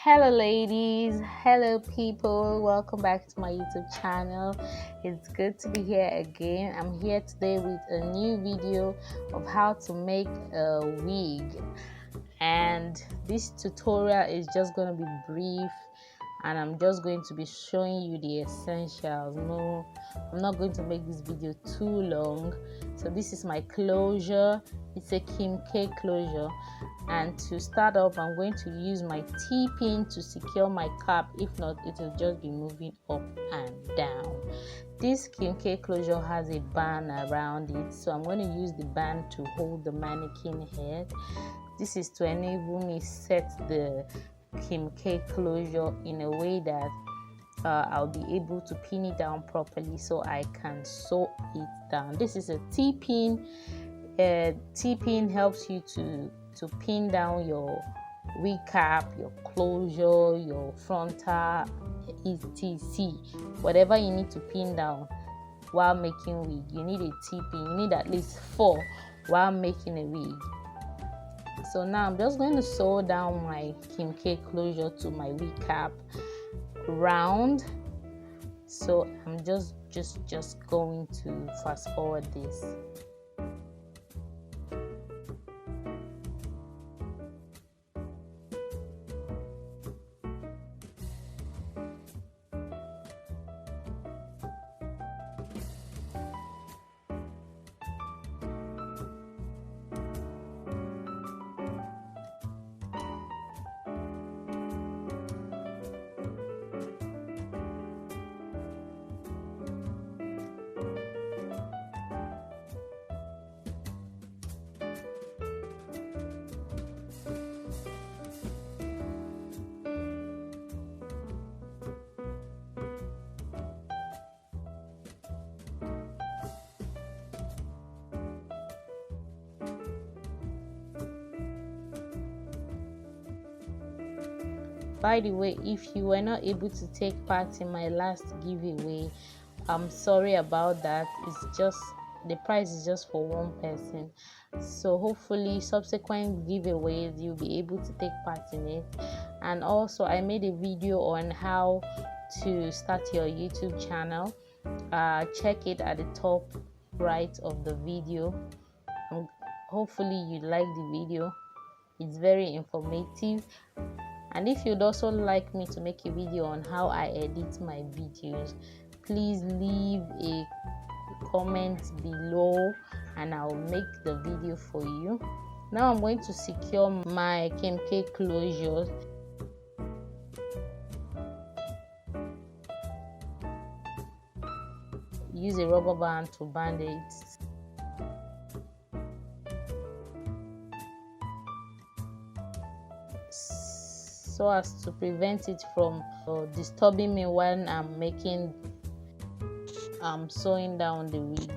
Hello ladies, hello people, welcome back to my YouTube channel. It's good to be here again. I'm here today with a new video of how to make a wig, and this tutorial is just going to be brief and I'm just going to be showing you the essentials. No, I'm not going to make this video too long. So this is my closure. It's a Kim K closure, and to start off I'm going to use my T-pin to secure my cap. If not, it will just be moving up and down. This Kim K closure has a band around it, so I'm going to use the band to hold the mannequin head. This is to enable me set the Kim K closure in a way that I'll be able to pin it down properly so I can sew it down. This is a T-pin. T-pin helps you to pin down your wig cap, your closure, your frontal, etc. Whatever you need to pin down while making wig, you need a T-pin. You need at least 4 while making a wig. So now I'm just going to sew down my Kim K closure to my wig cap round. So I'm just going to fast forward this. By the way, if you were not able to take part in my last giveaway, I'm sorry about that. It's just the prize is just for one person. So hopefully subsequent giveaways you'll be able to take part in it. And also I made a video on how to start your YouTube channel. Check it at the top right of the video. Hopefully you like the video. It's very informative. And if you'd also like me to make a video on how I edit my videos, please leave a comment below and I'll make the video for you. Now I'm going to secure my Kim K closure. Use a rubber band to band it. So as to prevent it from disturbing me when I'm sewing down the wig.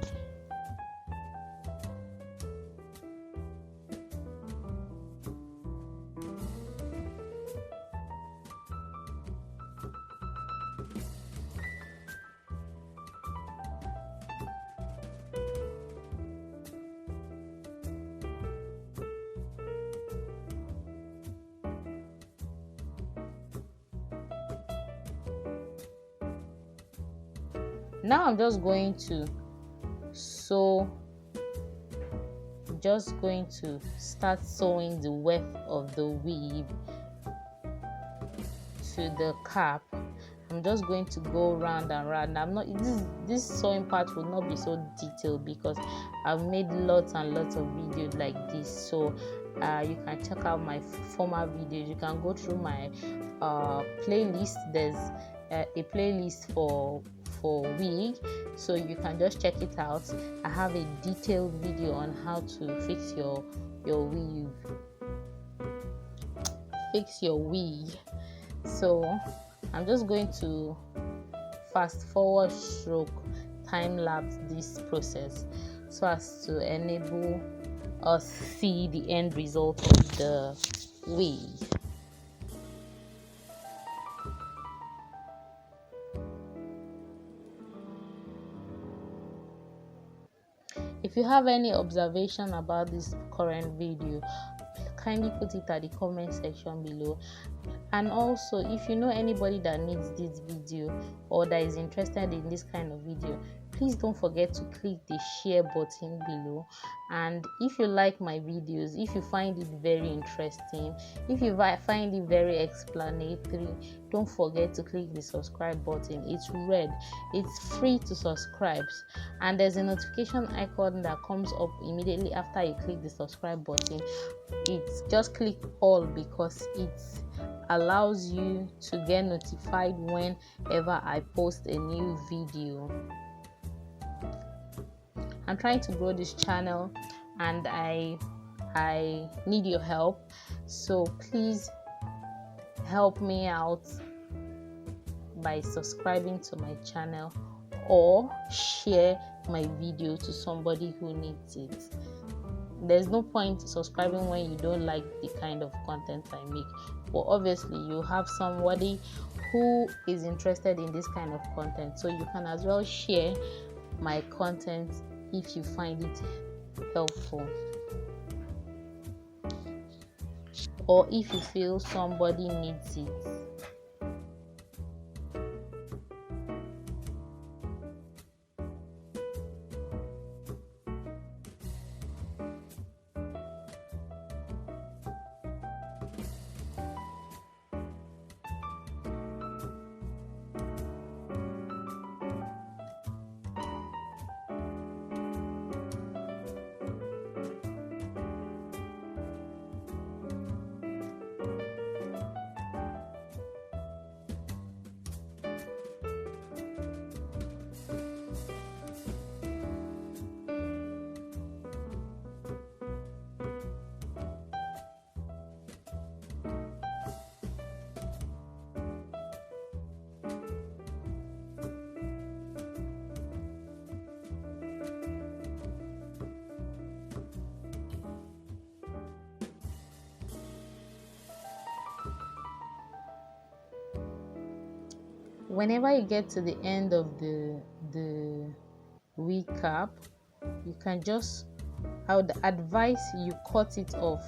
Now I'm just going to start sewing the width of the weave to the cap. I'm just going to go round and round. I'm not this sewing part will not be so detailed because I've made lots and lots of videos like this. So you can check out my former videos. You can go through my playlist. There's a playlist for wig, so you can just check it out. I have a detailed video on how to fix your wig. So I'm just going to fast forward stroke time lapse this process so as to enable us see the end result of the wig. If you have any observation about this current video, kindly put it at the comment section below. And also, if you know anybody that needs this video or that is interested in this kind of video, please don't forget to click the share button below. And if you like my videos, if you find it very interesting, if you find it very explanatory, don't forget to click the subscribe button. It's red, it's free to subscribe, and there's a notification icon that comes up immediately after you click the subscribe button. It's just click all because it allows you to get notified whenever I post a new video. I'm trying to grow this channel and I need your help, so please help me out by subscribing to my channel or share my video to somebody who needs it. There's no point subscribing when you don't like the kind of content I make, but obviously you have somebody who is interested in this kind of content, so you can as well share my content if you find it helpful, or if you feel somebody needs it. Whenever you get to the end of the recap, you can just, I would advise you cut it off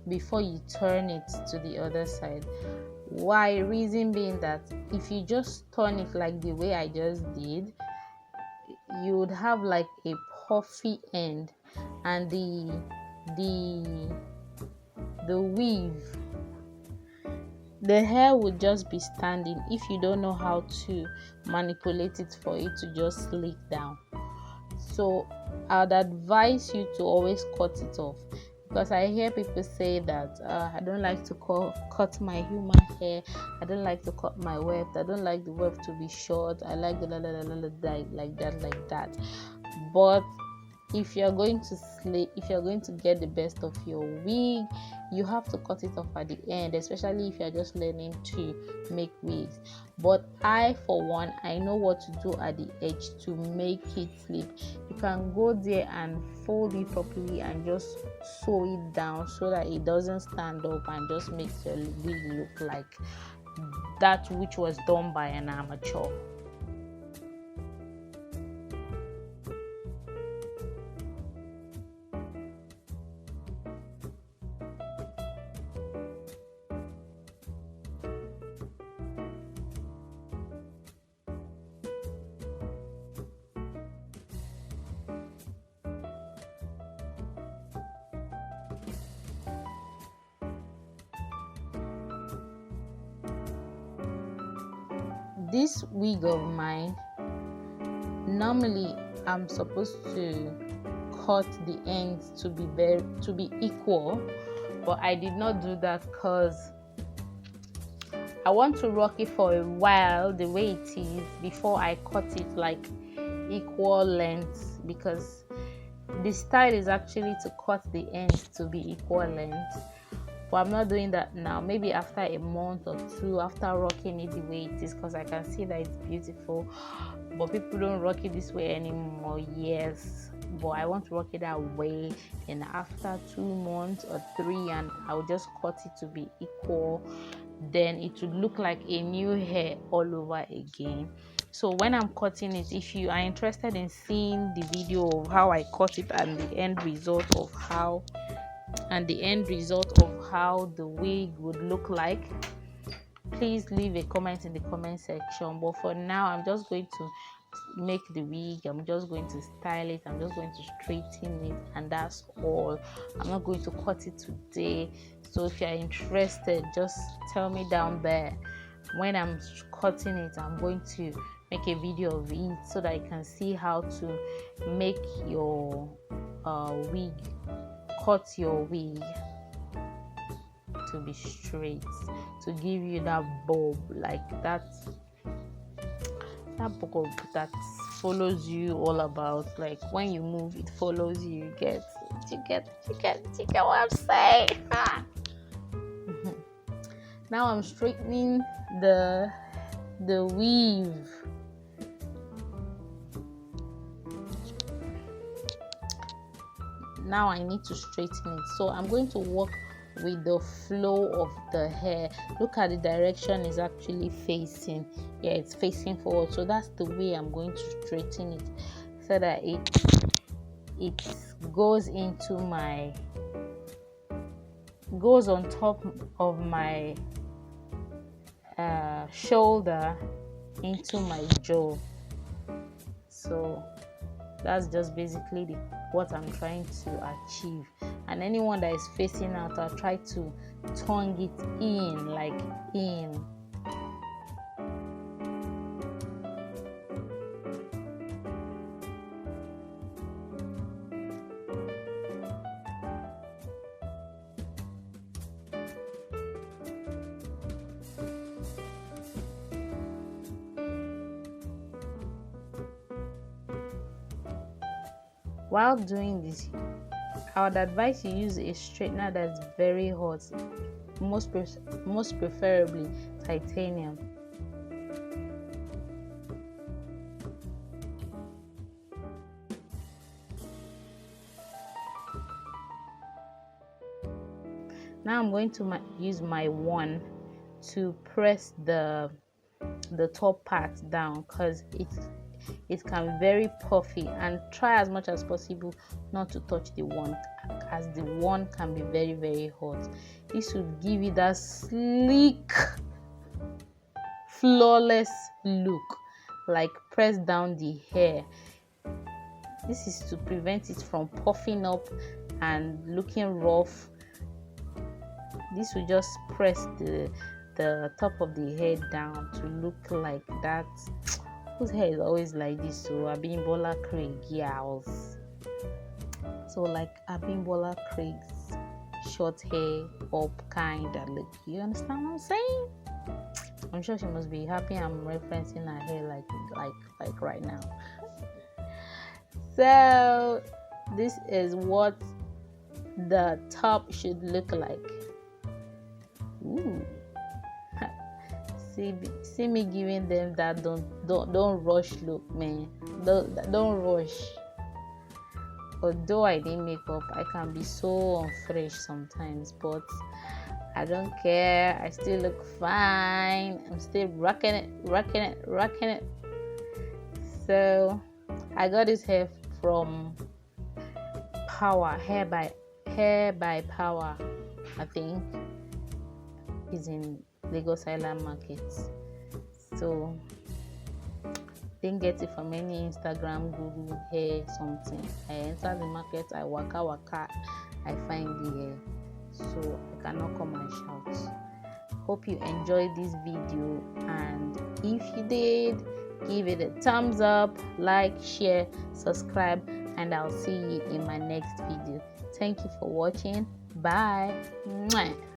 before you turn it to the other side. Why? Reason being that if you just turn it like the way I just did, you would have like a puffy end, and the weave, the hair would just be standing if you don't know how to manipulate it for it to just slick down. So I'd advise you to always cut it off, because I hear people say that I don't like to cut my human hair, I don't like to cut my weft, I don't like the weft to be short, I like the like that. But if you're going to get the best of your wig, you have to cut it off at the end, especially if you're just learning to make wigs. But I, for one, I know what to do at the edge to make it slip. You can go there and fold it properly and just sew it down so that it doesn't stand up and just makes your wig look like that which was done by an amateur. This wig of mine, normally I'm supposed to cut the ends to be equal, but I did not do that because I want to rock it for a while the way it is before I cut it like equal length, because the style is actually to cut the ends to be equal length. But I'm not doing that now. Maybe after a month or two, after rocking it the way it is, because I can see that it's beautiful, but people don't rock it this way anymore. Yes, but I want to rock it that way, and after 2 months or 3, and I'll just cut it to be equal, then it would look like a new hair all over again. So when I'm cutting it, if you are interested in seeing the video of how I cut it and the end result of how and the end result of how the wig would look like, please leave a comment in the comment section. But for now, I'm just going to make the wig, I'm just going to style it, I'm just going to straighten it, and that's all. I'm not going to cut it today. So if you're interested, just tell me down there. When I'm cutting it, I'm going to make a video of it so that you can see how to make your wig, cut your wig to be straight, to give you that bob, like that bob that follows you all about. Like when you move, it follows you. You get what I'm saying? Now I'm straightening the weave. Now I need to straighten it, so I'm going to work with the flow of the hair. Look at the direction is actually facing. Yeah, it's facing forward, so that's the way I'm going to straighten it, so that it goes on top of my shoulder into my jaw. So that's just basically what I'm trying to achieve. And anyone that is facing out, I'll try to tongue it in, like in. While doing this, I would advise you use a straightener that's very hot, most preferably titanium. Now I'm going to use my wand to press the top part down, because it can be very puffy, and try as much as possible not to touch the wand, as the wand can be very, very hot. This will give you that sleek, flawless look, like press down the hair. This is to prevent it from puffing up and looking rough. This will just press the top of the hair down to look like that. Whose hair is always like this? So Abimbola Craig girls. So like Abimbola Craig's short hair up kind of look. You understand what I'm saying? I'm sure she must be happy I'm referencing her hair like right now. So this is what the top should look like. Ooh. See me giving them that don't rush look, man. Don't rush. Although I didn't make up, I can be so unfresh sometimes, but I don't care. I still look fine. I'm still rocking it. So I got this hair from Power Hair by Power. I think is in Lagos Island Market. So didn't get it from any Instagram, Google hair something. I enter the market, I waka, I find the hair. So I cannot come and shout. Hope you enjoyed this video, and if you did, give it a thumbs up, like, share, subscribe, and I'll see you in my next video. Thank you for watching. Bye. Mwah.